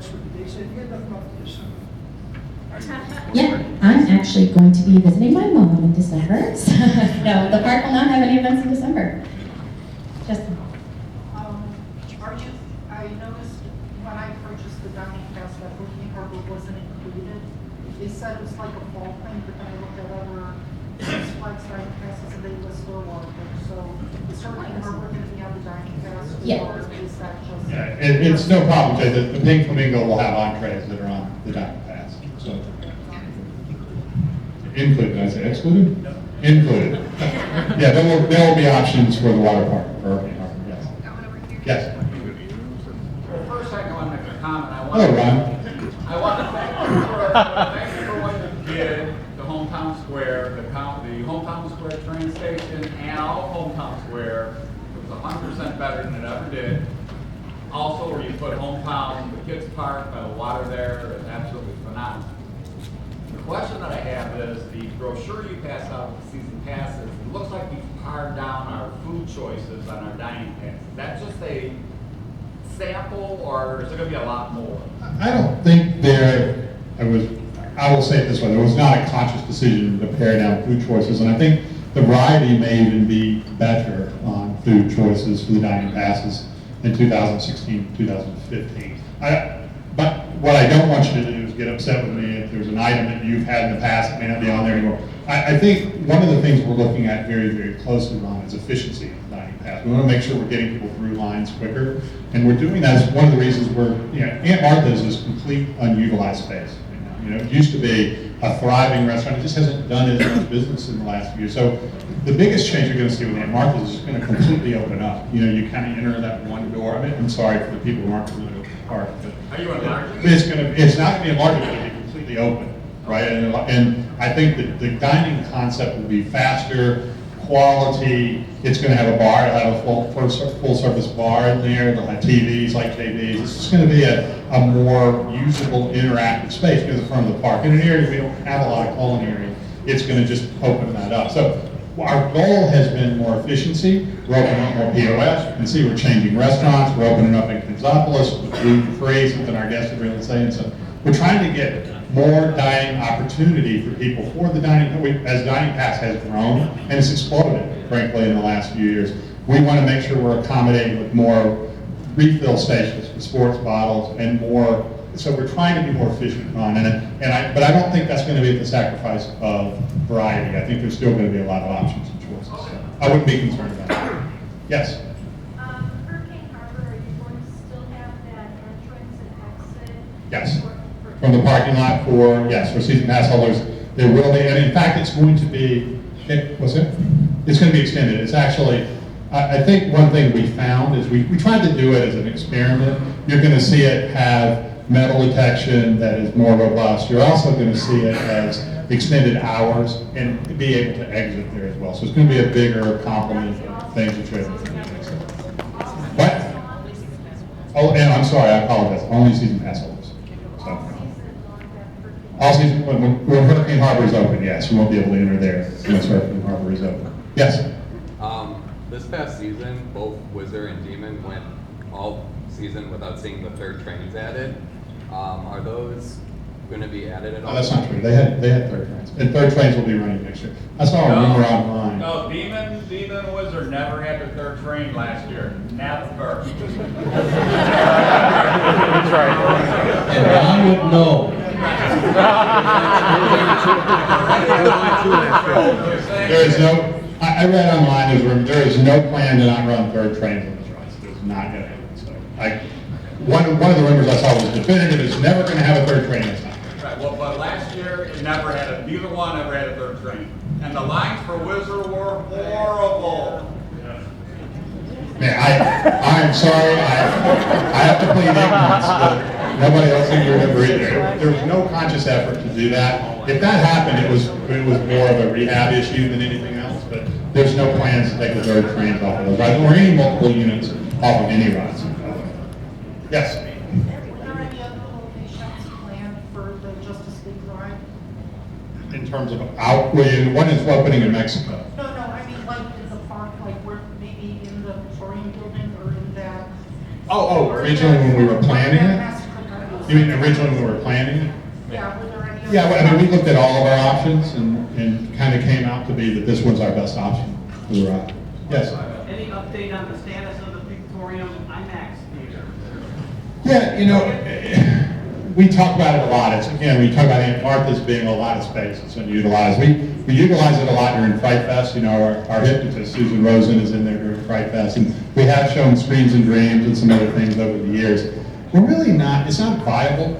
They said, yeah, that's not this summer. Yeah, I'm actually going to be visiting my mom in December. So, no, the park will not have any events in December. Just I noticed when I purchased the dining pass that Booking Harbor wasn't included. They said it was like a fall thing, but then I looked at other Six Flags dining passes and they list their water. So is Booking Harbor going to be on the dining pass? Yeah. Or is that just? Yeah, it's no problem, Jay. The Pink Flamingo will have entrees that are on the dining pass. So included, did I say excluded? No. Included. Yeah, there will be options for the water park, for Hurricane Harbor, yes. Yes. Well, first I want to make a comment. Hello, Ron. I want to thank you for what you did, the Hometown Square, the Hometown Square train station, and all of Hometown Square. It was 100% better than it ever did. Also, where you put Hometown, the kids' park, by the water there, is absolutely phenomenal. The question that I have is, the brochure you pass out with the season passes, it looks like you've pared down our food choices on our dining pass. Is that just a sample, or is there going to be a lot more? I don't think I will say it this way, there was not a conscious decision to pare down food choices, and I think the variety may even be better on food choices for the dining passes in 2016, 2015. But what I don't want you to do is get upset with me if there's an item that you've had in the past that may not be on there anymore. I think one of the things we're looking at very, very closely on is efficiency of the dining pass. We want to make sure we're getting people through lines quicker, and we're doing that as one of the reasons Aunt Martha's is complete unutilized space. It used to be a thriving restaurant. It just hasn't done as much business in the last few years. So the biggest change you're going to see with Aunt Martha's is it's going to completely open up. You kind of enter that one door. I mean, I'm sorry for the people who aren't familiar with the park, but Are you enlarging? it's not going to be enlarged, it's going to be completely open, right? And I think that the dining concept will be faster, quality. It's going to have a bar. It'll have a full service bar in there. It'll have TVs like JVs. It's just going to be a more usable, interactive space near the front of the park. In an area we don't have a lot of culinary, it's going to just open that up. So our goal has been more efficiency. We're opening up more POS. You can see we're changing restaurants. We're opening up in Kinzopolis with gluten-free, something our guests are really saying. So we're trying to get more dining opportunity for people for the dining, as Dining Pass has grown, and it's exploded, frankly, in the last few years. We want to make sure we're accommodating with more refill stations for sports bottles and more, so we're trying to be more efficient on it. But I don't think that's going to be at the sacrifice of variety. I think there's still going to be a lot of options and choices. So I wouldn't be concerned about that. Yes? Hurricane Harbor, are you going to still have that entrance and exit? Yes. From the parking lot for season pass holders, there will be, and in fact, it's going to be, It's going to be extended. It's actually, I think one thing we found is we tried to do it as an experiment. You're going to see it have metal detection that is more robust. You're also going to see it as extended hours and be able to exit there as well. So it's going to be a bigger complement of things that you're able to do. What? Oh, and I'm sorry, I apologize. Only season pass holders. So. All season, when Hurricane Harbor is open, yes, you won't be able to enter there unless Hurricane Harbor is open. Yes? This past season, both Whizzer and Demon went all season without seeing the third trains added. Are those going to be added at all? Oh, that's not true. They had third trains. And third trains will be running next year. I saw a rumor online. No, Demon and Whizzer never had their third train last year. Never. That's right. And Ron would know. There is no, I read online, there is no plan to not run third trains on this run. There's not going to happen. So one of the rumors I saw was definitive, it's never going to have a third train this time. Right, well, but last year, it never had neither one ever had a third train. And the lines for Whizzer were horrible. Man, I'm sorry, I have to plead ignorance, but nobody else in here ever either. There was no conscious effort to do that. If that happened, it was more of a rehab issue than anything else, but there's no plans to take the third trains off of those rides, or any multiple units off of any rides. Yes? Are there any other locations planned for the Justice League ride? In terms of one is opening in Mexico. No, I mean like in the park, like where maybe in the Victorian building or in that. Originally when we were planning it? You mean originally when we were planning it? Yeah, were there any other? Yeah, well, I mean, we looked at all of our options and kind of came out to be that this one's our best option for the ride. Yes? Any update on the status of the Victorium IMAX theater? Yeah, you know, we talk about it a lot. It's, again, we talk about Aunt Martha's being a lot of space it's unutilized. We utilize it a lot during Fright Fest. You know, our hypnotist, Susan Rosen, is in there during Fright Fest. And we have shown Screams and Dreams and some other things over the years. We're really not, it's not viable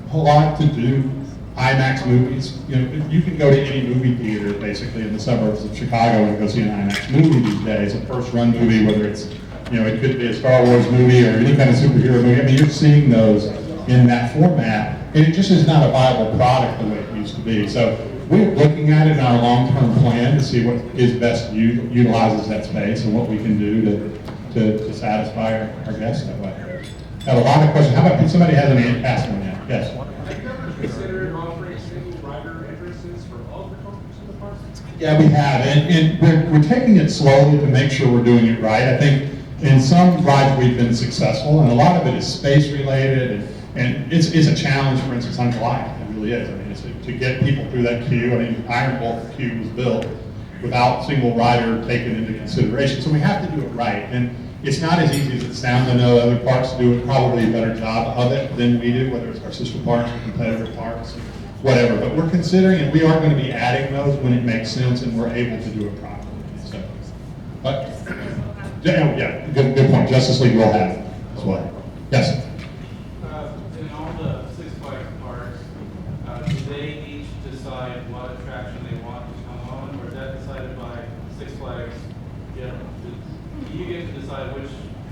a whole lot to do IMAX movies. You know, you can go to any movie theater basically in the suburbs of Chicago and go see an IMAX movie these days, a first run movie, whether it's, you know, it could be a Star Wars movie or any kind of superhero movie. I mean, you're seeing those in that format, and it just is not a viable product the way it used to be. So we're looking at it in our long-term plan to see what is best utilizes that space and what we can do to satisfy our guests that way. I have a lot of questions. How about somebody has an ask one now? Yes. Have you ever considered offering single rider entrances for all the companies in the parks? Yeah, we have, and we're taking it slowly to make sure we're doing it right. I think in some rides we've been successful, and a lot of it is space related, and it's a challenge, for instance, on Goliath. It really is. I mean, it's to get people through that queue. I mean, Iron Wolf queue was built without single rider taken into consideration, so we have to do it right. And it's not as easy as it sounds. I know other parks do probably a better job of it than we do, whether it's our sister parks or competitor parks, whatever. But we're considering, and we are going to be adding those when it makes sense and we're able to do it properly. So, but yeah, good point. Justice League will have as well. Yes. In all the Six Flags parks, do they each decide what attraction they want to come on, or is that decided by Six Flags? Yeah. Do you get to decide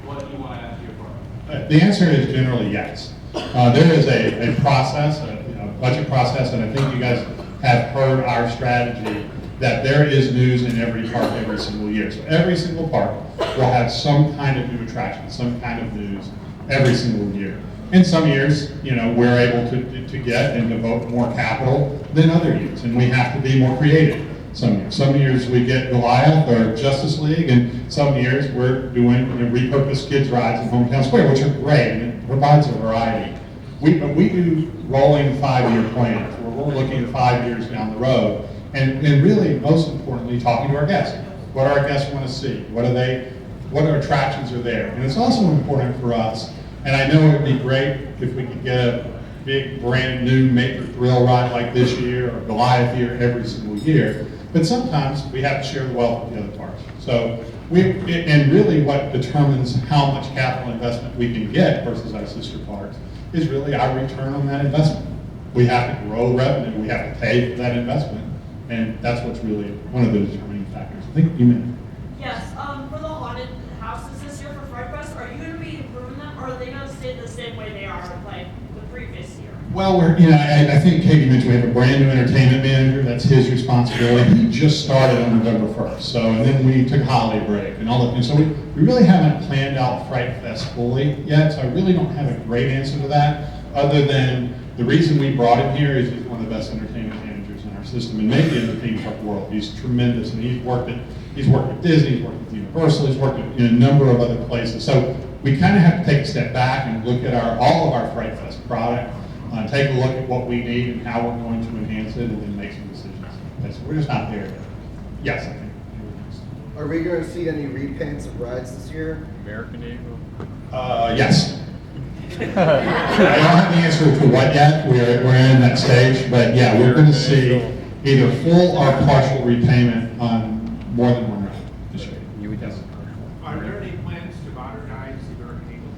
what you want to add to your park? The answer is generally yes. There is a process, a budget process, and I think you guys have heard our strategy that there is news in every park every single year. So every single park will have some kind of new attraction, some kind of news every single year. In some years, you know, we're able to get and devote more capital than other years, and we have to be more creative. Some years we get Goliath or Justice League, and some years we're doing repurposed kids rides in Hometown Square, which are great, and it provides a variety. We do rolling 5-year plans, where we're looking 5 years down the road, and really, most importantly, talking to our guests. What do our guests want to see? What attractions are there? And it's also important for us, and I know it would be great if we could get a big, brand new major thrill ride like this year, or Goliath here every single year. But sometimes we have to share the wealth with the other parks. So and really what determines how much capital investment we can get versus our sister parks is really our return on that investment. We have to grow revenue, we have to pay for that investment, and that's what's really one of the determining factors. I think you meant. Yes, for the haunted houses this year for Fright Fest, are you going to be improving them, or are they going to stay the same way they are like the previous year? Well, I think Katie mentioned we have a brand new entertainment manager. That's his responsibility. He just started on November 1st. So, and then we took a holiday break and all that. So we really haven't planned out Fright Fest fully yet. So I really don't have a great answer to that, other than the reason we brought him here is he's one of the best entertainment managers in our system, and maybe in the theme park world. He's tremendous, and he's worked at Disney, he's worked at Universal, he's worked in a number of other places. So we kind of have to take a step back and look at all of our Fright Fest product. Take a look at what we need and how we're going to enhance it, and then make some decisions. So we're just not there yet. Yes, I think. Are we going to see any repaints of rides this year? American Eagle. Yes. I don't have the answer to what yet. We're in that stage, but yeah, we're going to see either full or partial repayment on more than one ride this year. Yes. Are there any plans to modernize the American Eagle?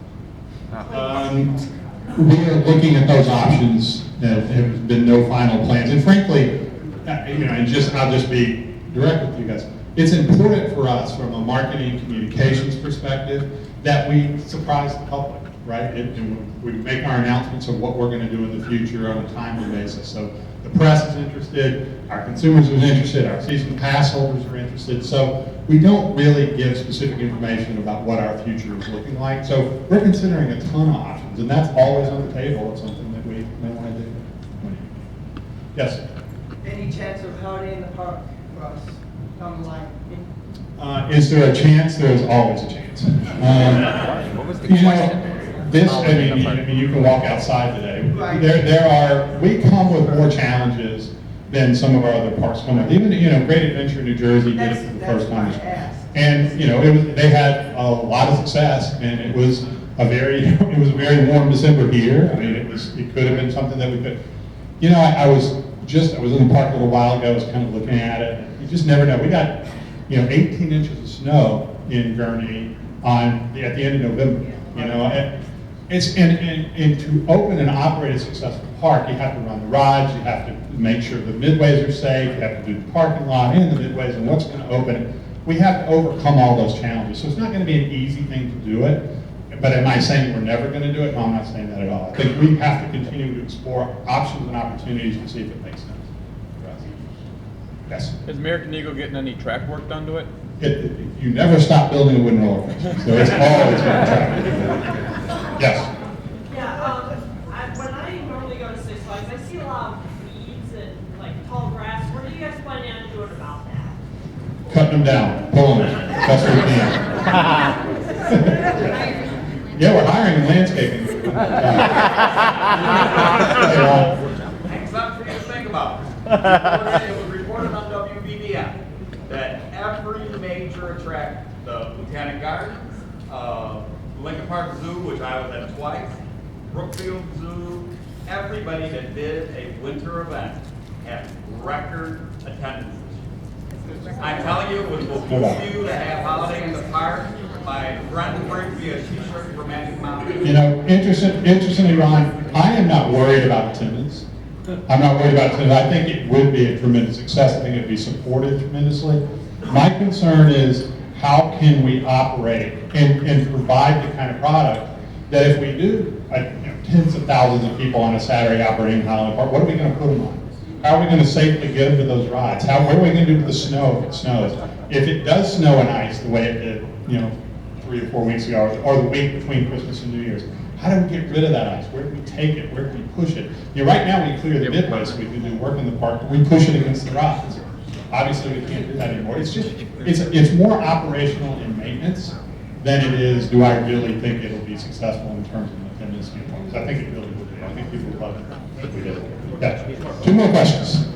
We are looking at those options. There have been no final plans, and frankly, and I'll just be direct with you guys. It's important for us from a marketing communications perspective that we surprise the public, right? And we make our announcements of what we're going to do in the future on a timely basis. So the press is interested, our consumers are interested, our season pass holders are interested. So we don't really give specific information about what our future is looking like. So we're considering a ton of options, and that's always on the table. It's something that we may want to do. Yes? Any chance of Holiday in the Park for us down the line? Is there a chance? There is always a chance. What was the question? this, I mean, you can walk outside today. Right. We come with more challenges than some of our other parks come with. Even, Great Adventure New Jersey did it for the first time. That's why I asked. And, they had a lot of success, and it was a very warm December here. I mean, it could have been something that we could, I was in the park a little while ago, I was kind of looking at it, and you just never know. We got, 18 inches of snow in Gurnee at the end of November, and to open and operate a successful park, you have to run the rides, you have to make sure the midways are safe, you have to do the parking lot and the midways and what's going to open it. We have to overcome all those challenges. So it's not going to be an easy thing to do it. But am I saying we're never going to do it? No, I'm not saying that at all. I think we have to continue to explore options and opportunities to see if it makes sense for us. Yes? Is American Eagle getting any track work done to it? You never stop building a wooden roller coaster, so it's always going to track. Yes? Yeah, when I normally go to Six Flags, I see a lot of weeds and like tall grass. What are you guys planning on doing about that? Cutting them down, pulling them, best we can. Yeah, we're hiring landscaping. Thanks up for you to think about. It was reported on WBBM that every major attraction, the Botanic Gardens, Lincoln Park Zoo, which I was at twice, Brookfield Zoo, everybody that did a winter event had record attendance. I'm telling you, it will behoove you to have Holiday in the Park. My friend brings me a t-shirt from Magic Mountain. Interestingly, Ron, I am not worried about attendance. I'm not worried about attendance. I think it would be a tremendous success. I think it would be supported tremendously. My concern is how can we operate and provide the kind of product that if we do tens of thousands of people on a Saturday operating in Highland Park, what are we going to put them on? How are we going to safely get them to those rides? What are we going to do with the snow if it snows? If it does snow and ice the way it did, 3 or 4 weeks ago, or the week between Christmas and New Year's, how do we get rid of that ice? Where do we take it? Where do we push it? Right now we clear the midway so we can do work in the park, but we push it against the rocks. Obviously we can't do that anymore. It's more operational in maintenance than it is, do I really think it'll be successful in terms of attendance standpoint? I think it really would be. I think people would love it if we did it. Yeah. 2 more questions.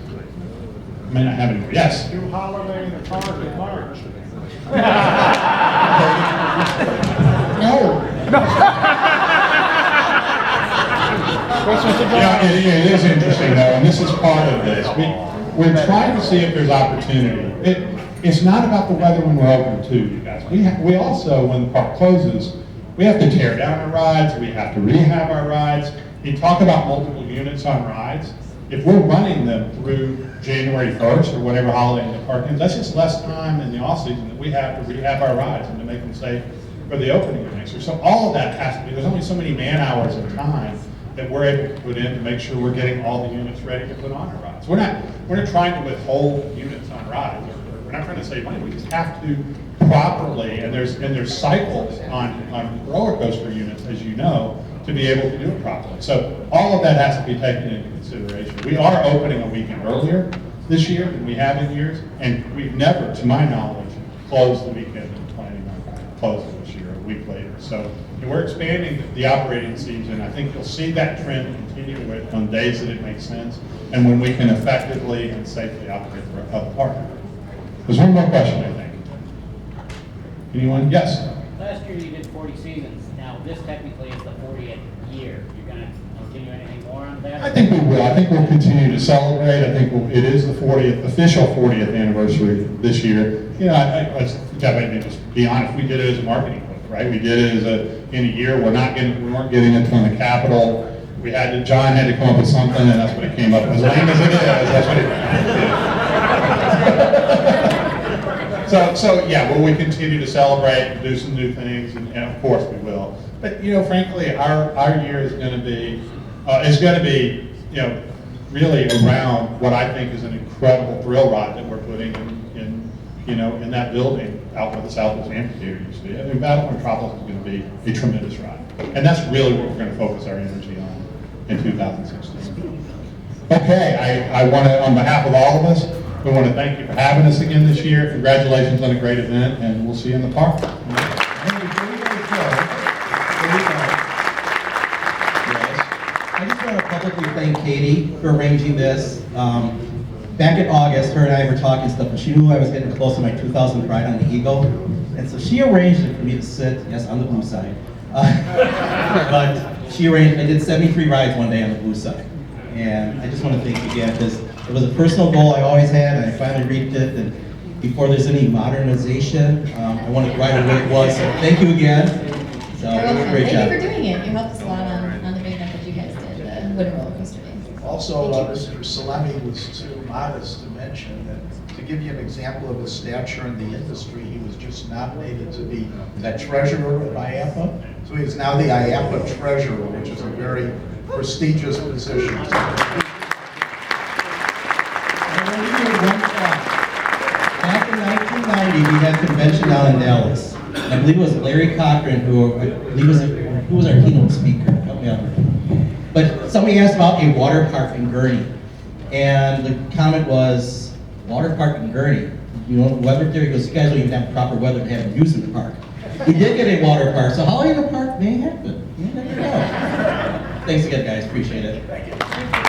I may not have any more. Yes? Do Holiday in the Park in March. No. It is interesting though, and this is part of this. We're trying to see if there's opportunity. It's not about the weather when we're open too, you guys. We also, when the park closes, we have to tear down our rides, we have to rehab our rides. You talk about multiple units on rides. If we're running them through January 1st or whatever holiday in the park is, that's just less time in the off season that we have to rehab our rides and to make them safe for the opening of next year. So all of that has to be, there's only so many man hours of time that we're able to put in to make sure we're getting all the units ready to put on our rides. We're not trying to withhold units on rides. We're not trying to save money. We just have to properly, and there's cycles on roller coaster units, as you know, to be able to do it properly. So all of that has to be taken into consideration. We are opening a weekend earlier this year than we have in years, and we've never, to my knowledge, closed the weekend and planning on closing this year, a week later. So we're expanding the operating season. I think you'll see that trend continue on days that it makes sense, and when we can effectively and safely operate the park. There's one more question, I think. Anyone? Yes? Last year you did 40 seasons. Now this technically is the 40th year. You're going to continue anything more on that? I think we will. I think we'll continue to celebrate. I think it is the 40th, official 40th anniversary this year. Let's just be honest. We did it as a marketing hook, right? We did it in a year. We weren't getting it from the Capitol. John had to come up with something, and that's what it came up with. As lame as it is, that's what it So yeah, will we continue to celebrate and do some new things? And of course we will. But frankly, our year is going to be really around what I think is an incredible thrill ride that we're putting in that building out where the Southwest Amphitheater used to be. I mean, Battle for Metropolis is going to be a tremendous ride, and that's really what we're going to focus our energy on in 2016. Okay, I want to, on behalf of all of us, we want to thank you for having us again this year. Congratulations on a great event, and we'll see you in the park. I just want to publicly thank Katie for arranging this. Back in August, her and I were talking stuff, and she knew I was getting close to my 2000th ride on the Eagle, and so she arranged it for me to sit, yes, on the blue side. But she arranged, I did 73 rides one day on the blue side. And I just want to thank you again, because it was a personal goal I always had, and I finally reached it. And before there's any modernization, I wanted to ride it where it was. So thank you again. So You're welcome. great job. Thank you for doing it. You helped us a lot on the big event that you guys did, the Wooden Roller Coaster Day. Also, Mr. Salemi was too modest to mention that, to give you an example of his stature in the industry, he was just nominated to be the treasurer of IAPA. So he is now the IAPA treasurer, which is a very prestigious position. Back in 1990, we had a convention down in Dallas. I believe it was Larry Cochran who was our keynote speaker. Help me out. But somebody asked about a water park in Gurney. And the comment was, water park in Gurney? You know, weather there? He goes, you guys don't even have proper weather to have an amusement park. We did get a water park, so Holiday in the Park may happen. You never know. Thanks again, guys. Appreciate it. Thank you.